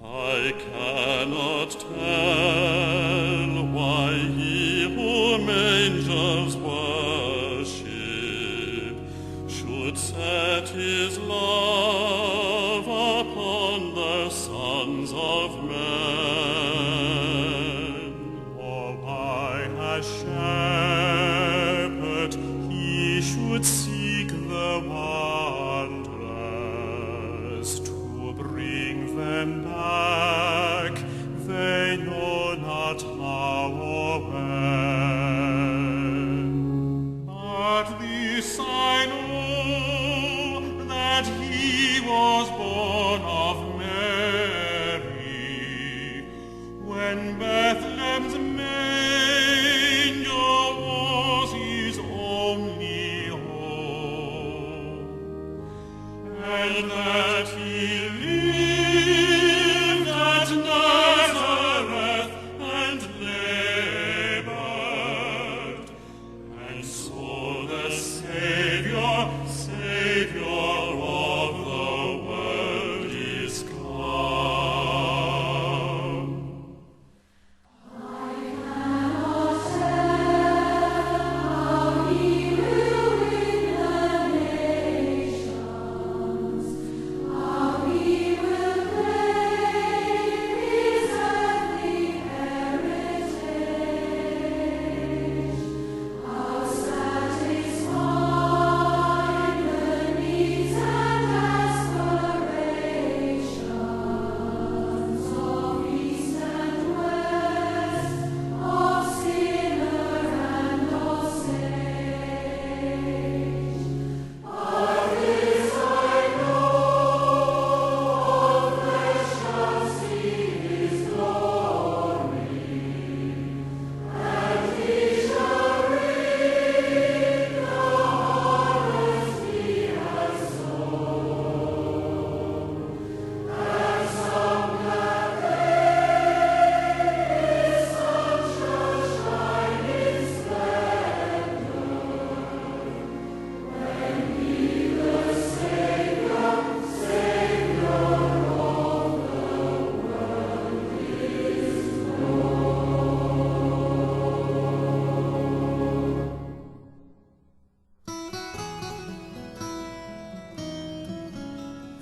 I cannot tell why he whom angels worship should set his love upon the sons of men. For why as shepherd he should seek the wanderers to bring them back, they know not how or when. But this I know, that he was born of Mary, when Bethlehem's manger was his only home, and that he lived at Nazareth and labored, and so the Saviour of the world is come.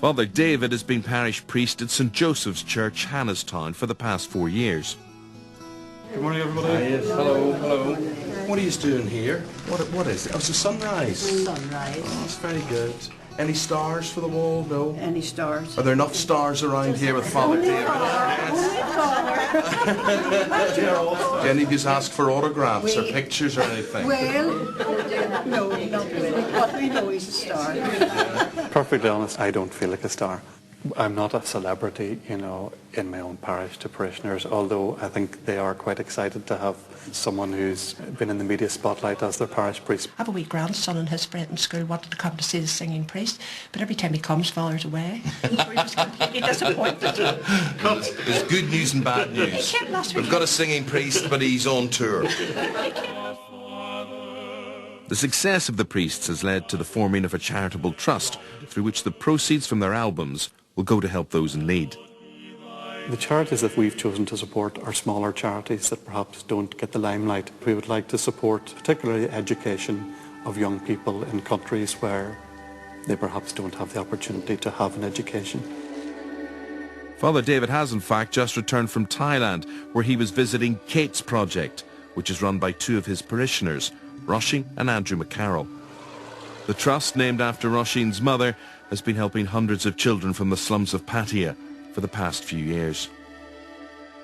Father David has been parish priest at St. Joseph's Church, Hannestown, for the past 4 years. Good morning, everybody. Yes. Hello. What are you doing here? What is it? Oh, it's a sunrise. Sunrise. Oh, that's very good. Any stars for the wall? No? Any stars? Are there enough stars around here with Father David? Do any of you ask for autographs or pictures or anything? Well, no, not really. But we know he's a star. Perfectly honest, I don't feel like a star. I'm not a celebrity, in my own parish to parishioners, although I think they are quite excited to have someone who's been in the media spotlight as their parish priest. I have a wee grandson and his friend in school wanted to come to see the singing priest, but every time he comes, Father's away. So he was completely disappointed. There's good news and bad news. We've got a singing priest, but he's on tour. The success of the priests has led to the forming of a charitable trust through which the proceeds from their albums will go to help those in need. The charities that we've chosen to support are smaller charities that perhaps don't get the limelight. We would like to support particularly education of young people in countries where they perhaps don't have the opportunity to have an education. Father David has in fact just returned from Thailand, where he was visiting Kate's Project, which is run by two of his parishioners, Roisin and Andrew McCarroll. The trust, named after Roisin's mother, has been helping hundreds of children from the slums of Pattaya for the past few years.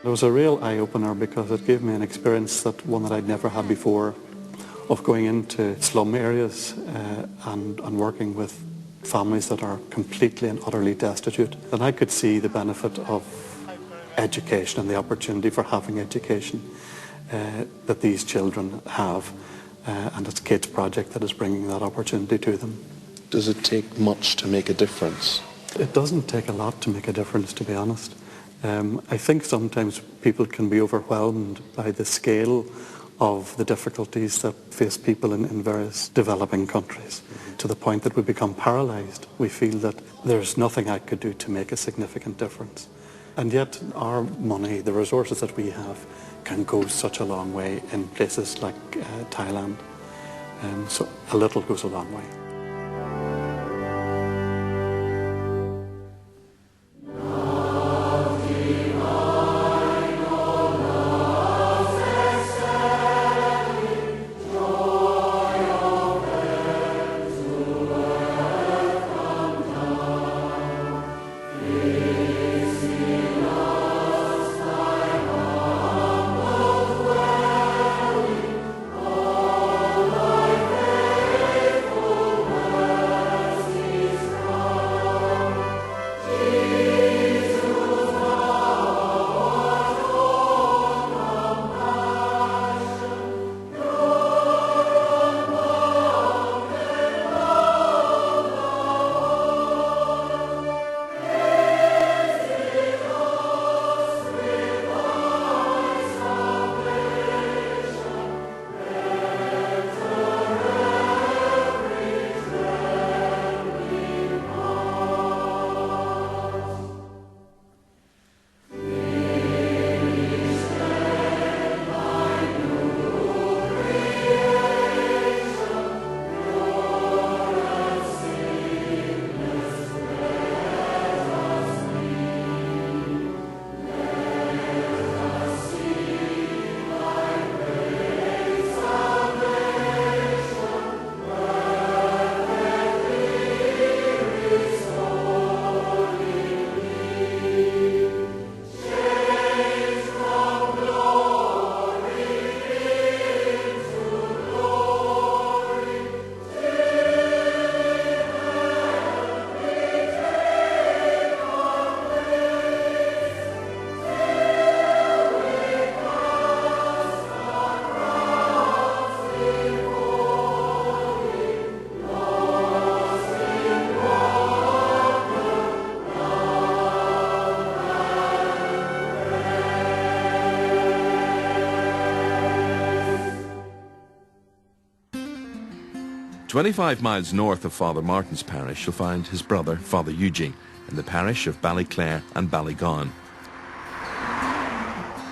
It was a real eye-opener because it gave me an experience one that I'd never had before, of going into slum areas and working with families that are completely and utterly destitute. And I could see the benefit of education and the opportunity for having education that these children have. And it's Kate's Project that is bringing that opportunity to them. Does it take much to make a difference? It doesn't take a lot to make a difference, to be honest. I think sometimes people can be overwhelmed by the scale of the difficulties that face people in various developing countries, to the point that we become paralysed. We feel that there's nothing I could do to make a significant difference. And yet our money, the resources that we have, can go such a long way in places like Thailand. So a little goes a long way. "25 miles north of Father Martin's parish, you'll find his brother, Father Eugene, in the parish of Ballyclare and Ballygowan.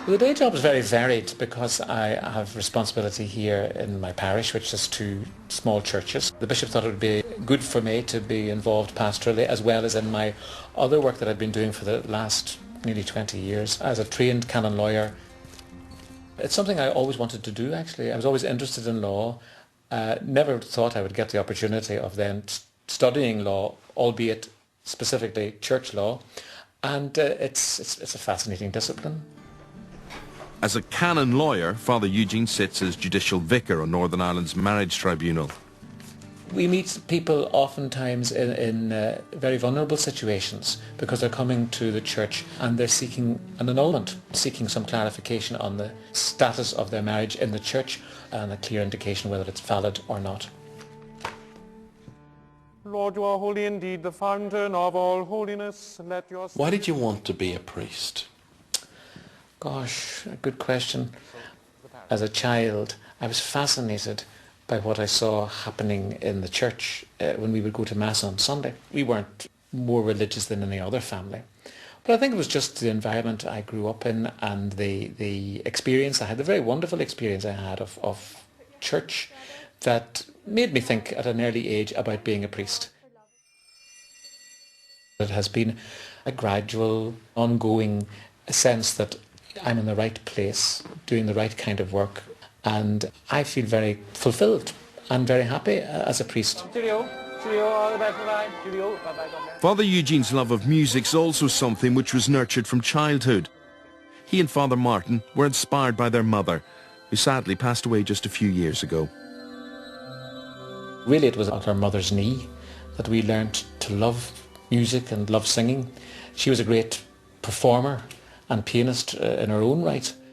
Well, the day job is very varied because I have responsibility here in my parish, which is 2 small churches. The bishop thought it would be good for me to be involved pastorally as well as in my other work that I've been doing for the last nearly 20 years as a trained canon lawyer. It's something I always wanted to do, actually. I was always interested in law. Never thought I would get the opportunity of then studying law, albeit specifically church law, and it's a fascinating discipline. As a canon lawyer, Father Eugene sits as judicial vicar on Northern Ireland's marriage tribunal. We meet people oftentimes in very vulnerable situations because they're coming to the church and they're seeking an annulment, seeking some clarification on the status of their marriage in the church and a clear indication whether it's valid or not. Lord, you are holy indeed, the fountain of all holiness. Let your... Why did you want to be a priest? Gosh, a good question. As a child, I was fascinated by what I saw happening in the church when we would go to Mass on Sunday. We weren't more religious than any other family. But I think it was just the environment I grew up in and the experience I had, the very wonderful experience I had of church that made me think at an early age about being a priest. It has been a gradual, ongoing sense that I'm in the right place, doing the right kind of work, and I feel very fulfilled and very happy as a priest. Father Eugene's love of music's also something which was nurtured from childhood. He and Father Martin were inspired by their mother, who sadly passed away just a few years ago. Really, it was at our mother's knee that we learnt to love music and love singing. She was a great performer and pianist in her own right.